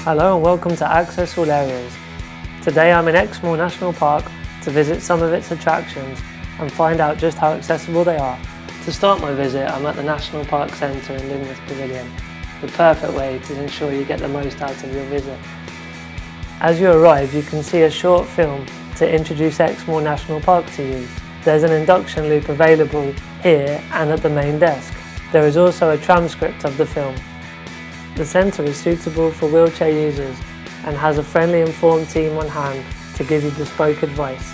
Hello and welcome to Access All Areas. Today I'm in Exmoor National Park to visit some of its attractions and find out just how accessible they are. To start my visit, I'm at the National Park Centre in Lynworth Pavilion, the perfect way to ensure you get the most out of your visit. As you arrive, you can see a short film to introduce Exmoor National Park to you. There's an induction loop available here and at the main desk. There is also a transcript of the film. The centre is suitable for wheelchair users and has a friendly informed team on hand to give you bespoke advice.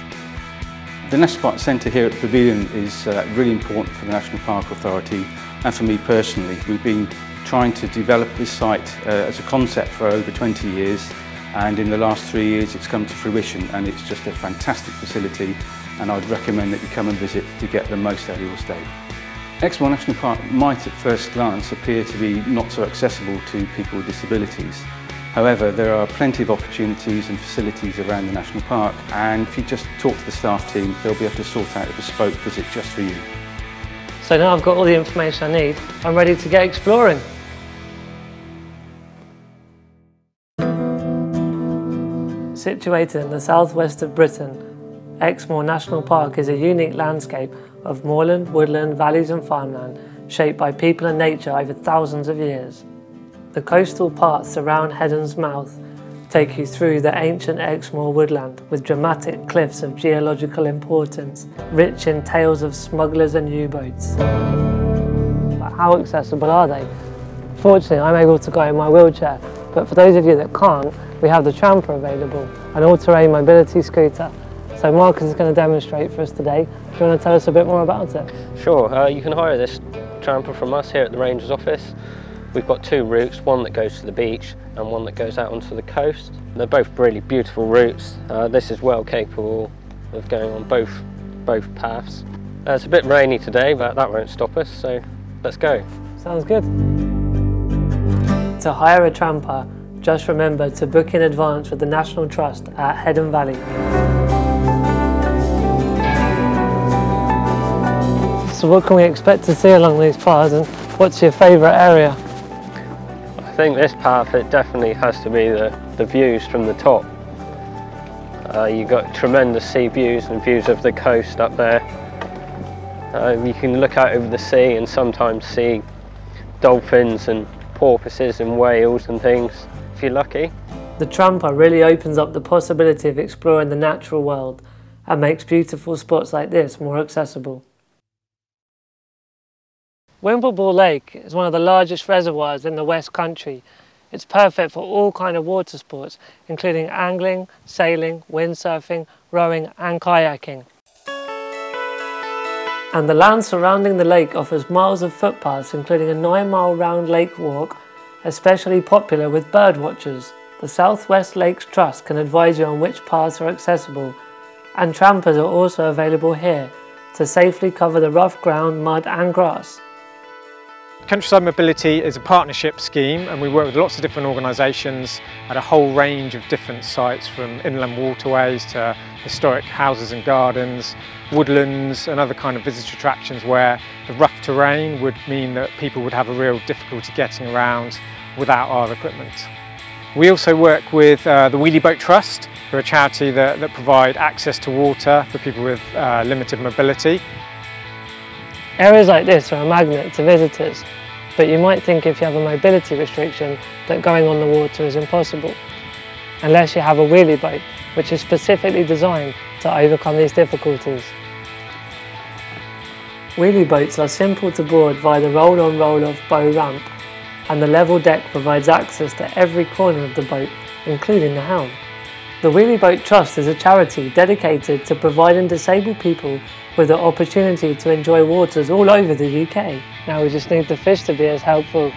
The National Park Centre here at the Pavilion is really important for the National Park Authority and for me personally. We've been trying to develop this site as a concept for over 20 years, and in the last 3 years it's come to fruition, and it's just a fantastic facility, and I'd recommend that you come and visit to get the most out of your stay. Exmoor National Park might at first glance appear to be not so accessible to people with disabilities. However, there are plenty of opportunities and facilities around the National Park, and if you just talk to the staff team, they'll be able to sort out a bespoke visit just for you. So now I've got all the information I need, I'm ready to get exploring. Situated in the southwest of Britain, Exmoor National Park is a unique landscape of moorland, woodland, valleys and farmland shaped by people and nature over thousands of years. The coastal paths around Heddon's Mouth take you through the ancient Exmoor woodland with dramatic cliffs of geological importance, rich in tales of smugglers and U-boats. But how accessible are they? Fortunately, I'm able to go in my wheelchair, but for those of you that can't, we have the Tramper available, an all-terrain mobility scooter. So Marcus is going to demonstrate for us today. Do you want to tell us a bit more about it? Sure, you can hire this Tramper from us here at the Ranger's office. We've got two routes, one that goes to the beach and one that goes out onto the coast. They're both really beautiful routes. This is well capable of going on both paths. It's a bit rainy today, but that won't stop us, so let's go. Sounds good. To hire a Tramper, just remember to book in advance with the National Trust at Heddon Valley. So what can we expect to see along these paths, and what's your favourite area? I think this path, it definitely has to be the views from the top. You've got tremendous sea views and views of the coast up there. You can look out over the sea and sometimes see dolphins and porpoises and whales and things, if you're lucky. The Tramper really opens up the possibility of exploring the natural world and makes beautiful spots like this more accessible. Wimbleball Lake is one of the largest reservoirs in the West Country. It's perfect for all kinds of water sports, including angling, sailing, windsurfing, rowing and kayaking. And the land surrounding the lake offers miles of footpaths, including a 9-mile round lake walk, especially popular with bird watchers. The South West Lakes Trust can advise you on which paths are accessible, and trampers are also available here to safely cover the rough ground, mud and grass. Countryside Mobility is a partnership scheme, and we work with lots of different organisations at a whole range of different sites, from inland waterways to historic houses and gardens, woodlands and other kind of visitor attractions where the rough terrain would mean that people would have a real difficulty getting around without our equipment. We also work with the Wheelie Boat Trust, who are a charity that provide access to water for people with limited mobility. Areas like this are a magnet to visitors, but you might think if you have a mobility restriction that going on the water is impossible, unless you have a wheelie boat, which is specifically designed to overcome these difficulties. Wheelie boats are simple to board via the roll-on roll-off bow ramp, and the level deck provides access to every corner of the boat, including the helm. The Wheelie Boat Trust is a charity dedicated to providing disabled people with the opportunity to enjoy waters all over the UK. Now we just need the fish to be as helpful.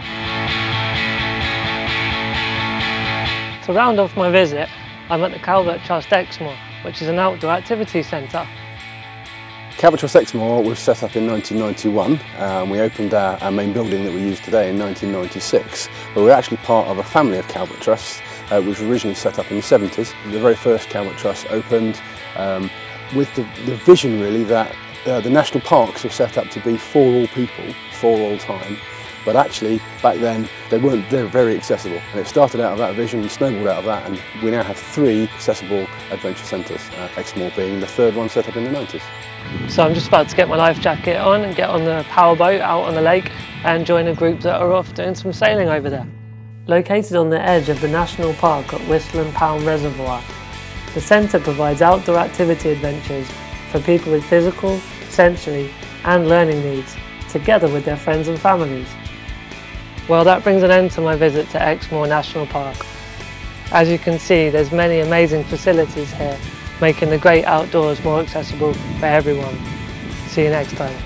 To round off my visit, I'm at the Calvert Trust Exmoor, which is an outdoor activity centre. Calvert Trust Exmoor was set up in 1991. We opened our main building that we use today in 1996, but we're actually part of a family of Calvert Trusts which was originally set up in the 70s. The very first Calvert Trust opened with the vision really that the national parks were set up to be for all people, for all time, But actually, back then, they were very accessible. And it started out of that vision and snowballed out of that, and we now have 3 accessible adventure centres, Exmoor being the 3rd one set up in the 90s. So I'm just about to get my life jacket on and get on the powerboat out on the lake and join a group that are off doing some sailing over there. Located on the edge of the National Park at Whistler and Pound Reservoir, the centre provides outdoor activity adventures for people with physical, sensory and learning needs, together with their friends and families. Well, that brings an end to my visit to Exmoor National Park. As you can see, there's many amazing facilities here, making the great outdoors more accessible for everyone. See you next time.